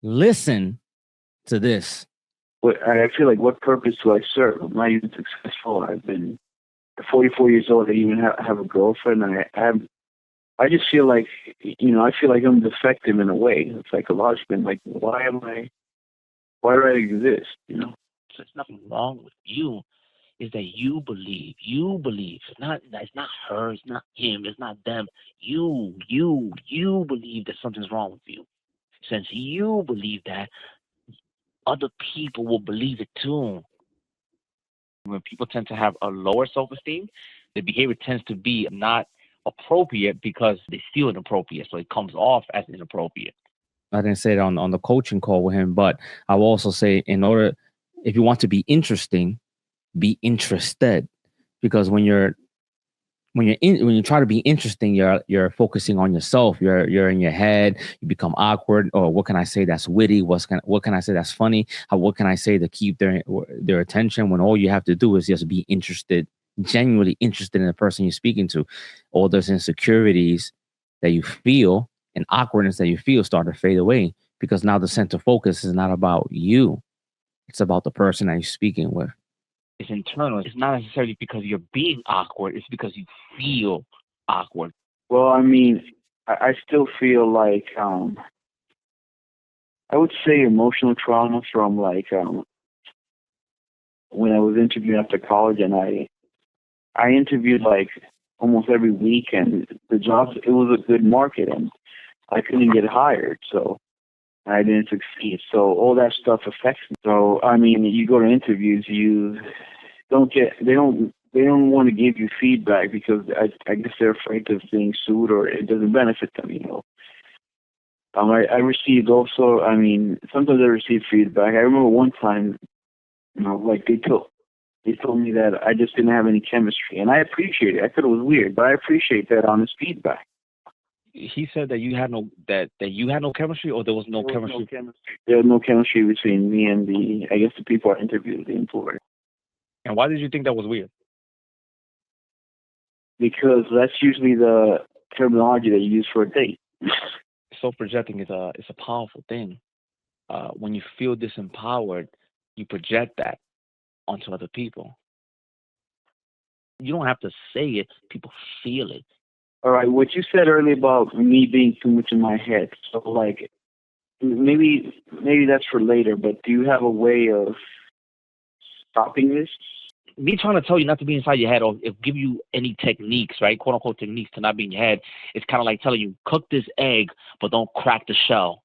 Listen to this. I feel like, what purpose do I serve? I'm not even successful. I've been 44 years old. I even have a girlfriend. I just feel like, I feel like I'm defective in a way, psychologically. Like, why do I exist? So there's nothing wrong with you. Is that you believe? You believe. It's not her. It's not him. It's not them. You believe that something's wrong with you. Since you believe that, other people will believe it too. When people tend to have a lower self-esteem, the behavior tends to be not appropriate because they feel inappropriate, so it comes off as inappropriate. I didn't say it on the coaching call with him, but I will also say, if you want to be interesting, be interested. Because when you try to be interesting, you're focusing on yourself. You're in your head. You become awkward. Or what can I say that's witty? What can I say that's funny? What can I say to keep their attention? When all you have to do is just be interested, genuinely interested in the person you're speaking to. All those insecurities that you feel and awkwardness that you feel start to fade away, because now the center focus is not about you. It's about the person that you're speaking with. It's internal. It's not necessarily because you're being awkward. It's because you feel awkward. Well, I mean, I still feel like, I would say emotional trauma from, like, when I was interviewing after college, and I interviewed like almost every week, and the jobs, it was a good market, and I couldn't get hired, so I didn't succeed. So all that stuff affects me. So I mean, you go to interviews, you don't get they don't want to give you feedback because I guess they're afraid of being sued, or it doesn't benefit them. I received also, I mean, sometimes I receive feedback. I remember one time, like they told me that I just didn't have any chemistry, and I appreciate it. I thought it was weird, but I appreciate that honest feedback. He said that you had no chemistry, or there was no There was no chemistry. chemistry. There was no chemistry between me and I guess, the people I interviewed, the employer, And why did you think that was weird? because that's usually the terminology that you use for a date. Self projecting is a powerful thing. When you feel disempowered, you project that onto other people. You don't have to say it; people feel it. All right, what you said earlier about me being too much in my head. So, like, maybe that's for later. But do you have a way of stopping this? Me trying to tell you not to be inside your head, or if give you any techniques, right, quote unquote techniques to not be in your head, it's kind of like telling you cook this egg, but don't crack the shell.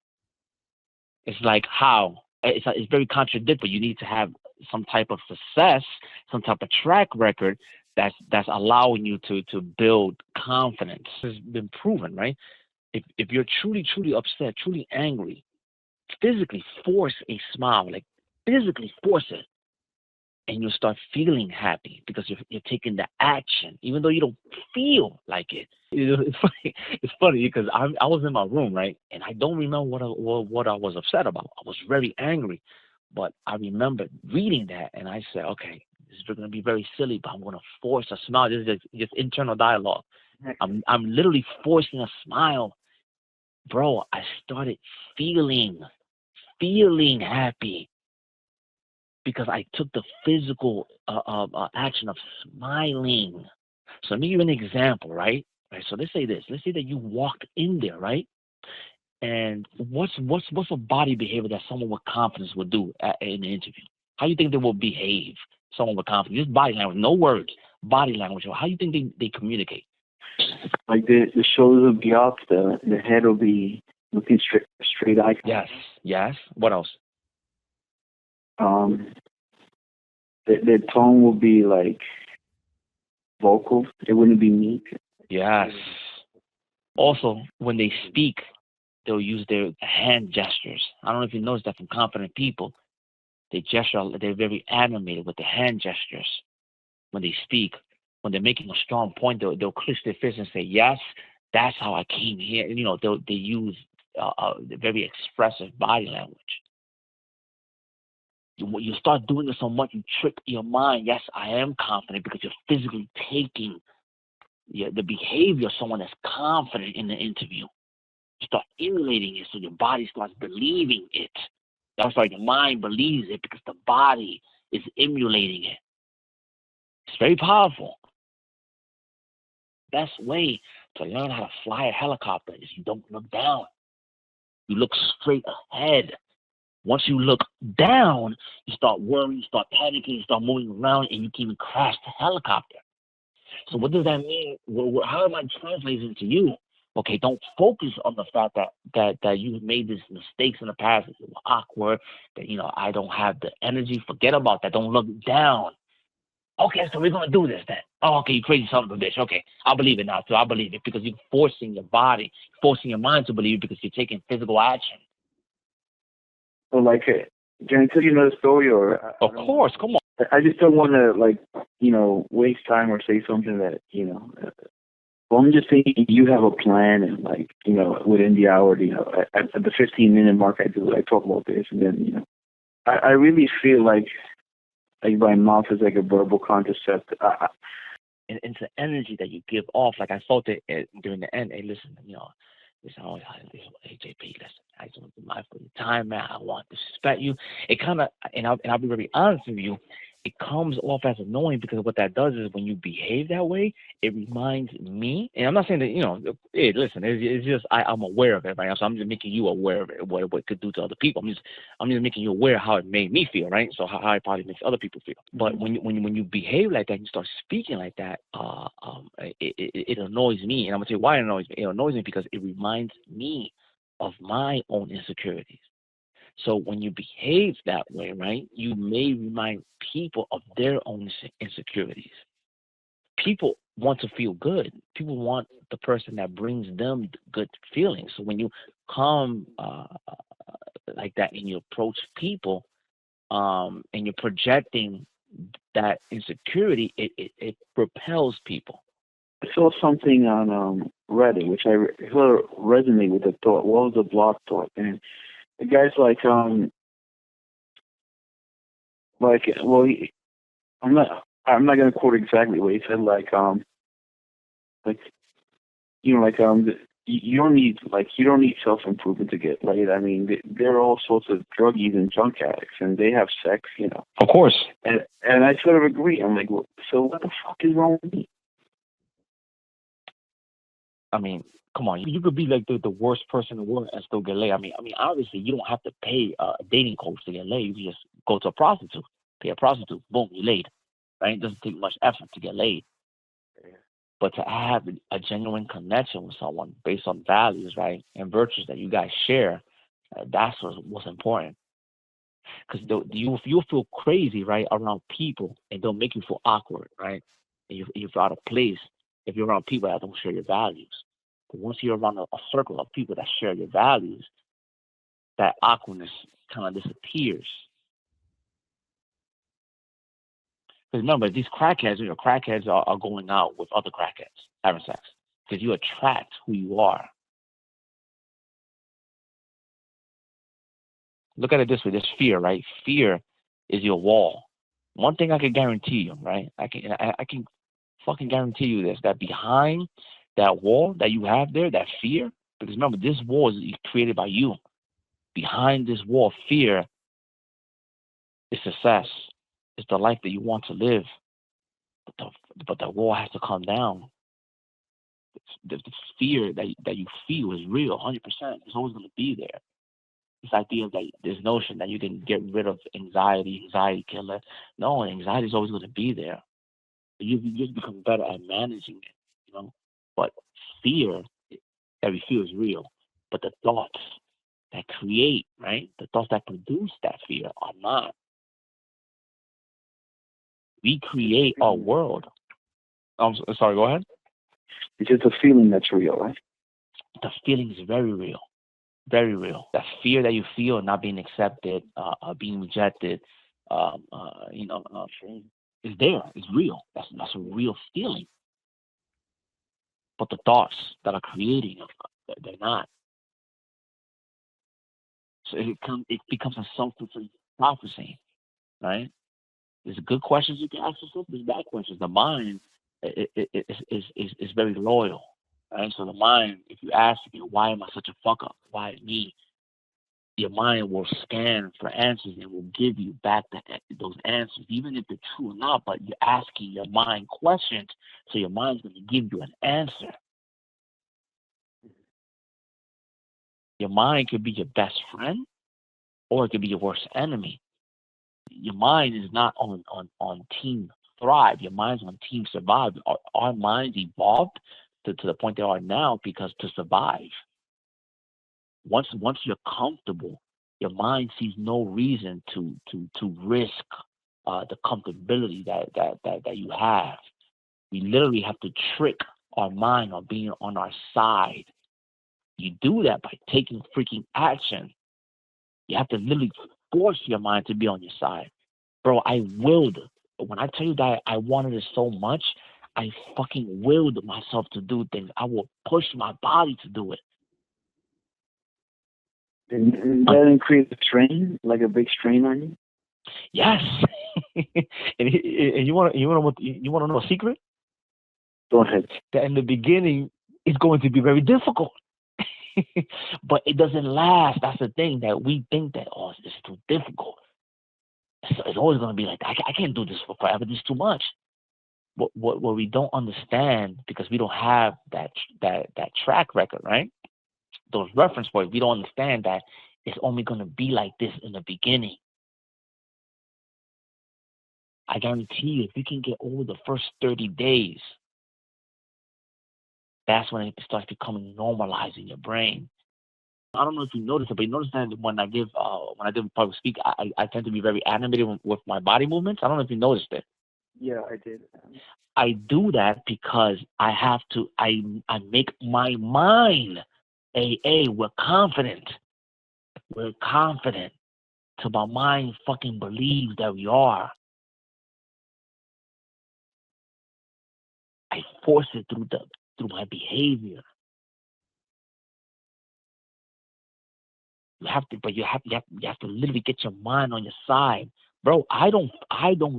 It's like how it's very contradictory. You need to have some type of success, some type of track record that's allowing you to build confidence. It's been proven, right? If you're truly upset, truly angry, physically force a smile, like physically force it, and you'll start feeling happy because you're taking the action, even though you don't feel like it. It's funny. It's funny because I was in my room, right, and I don't remember what I was upset about. I was very angry, but I remember reading that, and I said, okay, this is going to be very silly, but I'm going to force a smile. This is just internal dialogue. I'm literally forcing a smile, bro. I started feeling happy because I took the physical action of smiling. So let me give you an example, right? Right. So let's say this. Let's say that you walked in there, right? And what's a body behavior that someone with confidence would do in an interview? How do you think they will behave? Someone with confidence, just body language, no words, body language. How do you think they communicate? Like, the shoulders will be up, the head will be looking straight eye. Yes, yes. What else? Um, the tone will be like vocal. It wouldn't be meek. Yes. Also, when they speak, they'll use their hand gestures. I don't know if you noticed that from confident people. They gesture, they're very animated with the hand gestures when they speak. When they're making a strong point, they'll clench their fist and say, yes, that's how I came here. And, they use very expressive body language. When you start doing it so much, you trick your mind. Yes, I am confident because you're physically taking the behavior of someone that's confident in the interview. You start emulating it, so your body starts believing it. That's why your mind believes it because the body is emulating it. It's very powerful. Best way to learn how to fly a helicopter is you don't look down. You look straight ahead. Once you look down, you start worrying, you start panicking, you start moving around, and you can even crash the helicopter. So what does that mean? How am I translating to you? Okay, don't focus on the fact that you made these mistakes in the past. It was awkward. That I don't have the energy. Forget about that. Don't look down. Okay, so we're gonna do this then. Oh, okay, you crazy son of a bitch. Okay, I believe it now. So I believe it because you're forcing your body, forcing your mind to believe it because you're taking physical action. So, like, can I tell you another story? Or of course, come on. I just don't want to, waste time or say something that, well, I'm just thinking you have a plan and, within the hour, at the 15-minute mark, I talk about this. And then, I really feel like my mouth is like a verbal contraceptive. And it's the energy that you give off. Like I felt it during the end. Hey, listen, listen, hey, JP, listen, I just want to be mindful of your time, man. I want to respect you. It kind of, and I'll be very honest with you, it comes off as annoying because what that does is when you behave that way, it reminds me, and I'm not saying that, hey, listen, it's just, I'm aware of it, right? So I'm just making you aware of it, what it could do to other people. I'm just making you aware of how it made me feel, right? So how it probably makes other people feel. But when you behave like that, and you start speaking like that, it annoys me. And I'm going to tell you why it annoys me. It annoys me because it reminds me of my own insecurities. So when you behave that way, right, you may remind people of their own insecurities. People want to feel good. People want the person that brings them good feelings. So when you come like that and you approach people and you're projecting that insecurity, it repels people. I saw something on Reddit, which I resonate with the thought. What was the blog thought? And the guy's like, well, I'm not gonna quote exactly what he said. You don't need self improvement to get laid. I mean, there are all sorts of druggies and junk addicts, and they have sex, Of course. And I sort of agree. I'm like, well, so what the fuck is wrong with me? I mean, come on, you could be like the worst person in the world and still get laid. I mean, obviously, you don't have to pay a dating coach to get laid. You can just go to a prostitute, pay a prostitute, boom, you're laid. Right? It doesn't take much effort to get laid. But to have a genuine connection with someone based on values, right, and virtues that you guys share, that's what's important. Because you'll feel crazy, right, around people, and they'll make you feel awkward, right? And you feel out of place if you're around people that don't share your values. But once you're around a circle of people that share your values, that awkwardness kind of disappears. Because remember, these crackheads, crackheads are going out with other crackheads, having sex. Because you attract who you are. Look at it this way: there's fear, right? Fear is your wall. One thing I can guarantee you, right? I can fucking guarantee you this: that behind that wall that you have there, that fear, because remember, this wall is created by you. Behind this wall, fear is success. It's the life that you want to live. But the wall has to come down. The fear that you feel is real, 100%. It's always going to be there. This idea that this notion that you can get rid of anxiety killer. No, anxiety is always going to be there. You just become better at managing it, But fear, every fear is real. But the thoughts that create, right? The thoughts that produce that fear are not. We create our world. I'm sorry, go ahead. It's just a feeling that's real, right? The feeling is very real. Very real. That fear that you feel not being accepted, being rejected, is there. It's real. That's a real feeling. But the thoughts that are creating it, they're not. So it becomes a self-fulfilling prophecy, right? There's good questions you can ask yourself. There's bad questions. The mind is very loyal. Right? So the mind, if you ask me, why am I such a fuck up? Why me? Your mind will scan for answers and will give you back those answers, even if they're true or not. But you're asking your mind questions, so your mind's going to give you an answer. Your mind could be your best friend, or it could be your worst enemy. Your mind is not on team thrive. Your mind's on team survive. Our minds evolved to the point they are now because to survive. Once you're comfortable, your mind sees no reason to risk the comfortability that you have. We literally have to trick our mind on being on our side. You do that by taking freaking action. You have to literally force your mind to be on your side. Bro, I willed. When I tell you that I wanted it so much, I fucking willed myself to do things. I will push my body to do it. And that didn't create a strain, like a big strain on you? Yes. and you want to know a secret? Go ahead. That in the beginning, it's going to be very difficult. But it doesn't last. That's the thing, that we think that, oh, it's too difficult. It's always going to be like, I can't do this for forever. This is too much. What we don't understand, because we don't have that track record, right? Those reference points, we don't understand that it's only going to be like this in the beginning. I guarantee you, if you can get over the first 30 days, that's when it starts becoming normalized in your brain. I don't know if you noticed it, but you notice that when I give public speak, I tend to be very animated with my body movements. I don't know if you noticed it. Yeah, I did. I do that because I have to. I make my mind. We're confident. We're confident. So my mind fucking believes that we are. I force it through my behavior. You have to literally get your mind on your side, bro. I don't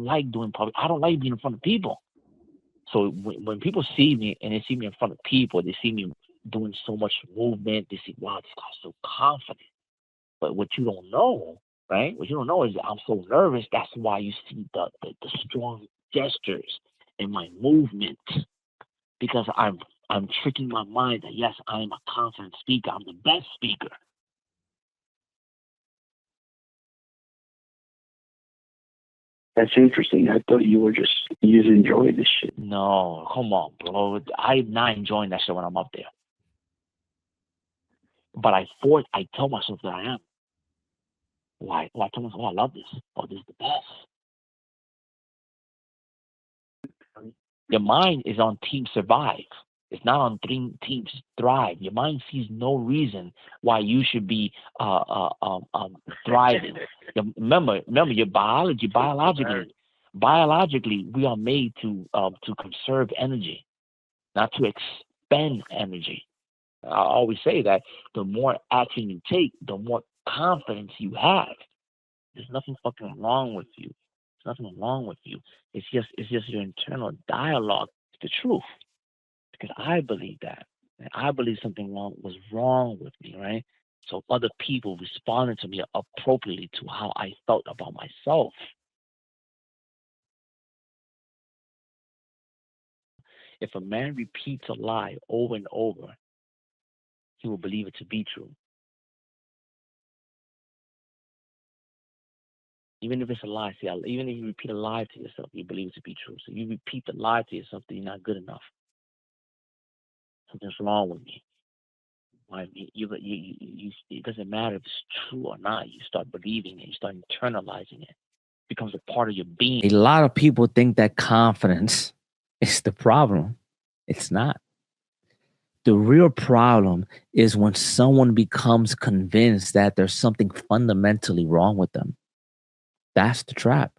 like doing public. I don't like being in front of people. So when people see me and they see me in front of people, they see me doing so much movement. They see, wow, this guy's so confident. But what you don't know, right? What you don't know is that I'm so nervous. That's why you see the strong gestures in my movement, because I'm tricking my mind that yes, I am a confident speaker. I'm the best speaker. That's interesting. I thought you just enjoy this shit. No, come on, bro. I'm not enjoying that shit when I'm up there. But I tell myself that I am. Why? Well, I tell myself, oh, I love this. Oh, this is the best. Your mind is on team survive. It's not on teams thrive. Your mind sees no reason why you should be thriving. Remember, your biologically, we are made to conserve energy, not to expend energy. I always say that the more action you take, the more confidence you have. There's nothing fucking wrong with you. There's nothing wrong with you. It's just your internal dialogue. It's the truth. Because I believe that. And I believe something was wrong with me, right? So other people responded to me appropriately to how I felt about myself. If a man repeats a lie over and over, he will believe it to be true. Even if it's a lie, even if you repeat a lie to yourself, you believe it to be true. So you repeat the lie to yourself that you're not good enough. Something's wrong with me. It doesn't matter if it's true or not. You start believing it. You start internalizing it. It becomes a part of your being. A lot of people think that confidence is the problem. It's not. The real problem is when someone becomes convinced that there's something fundamentally wrong with them. That's the trap.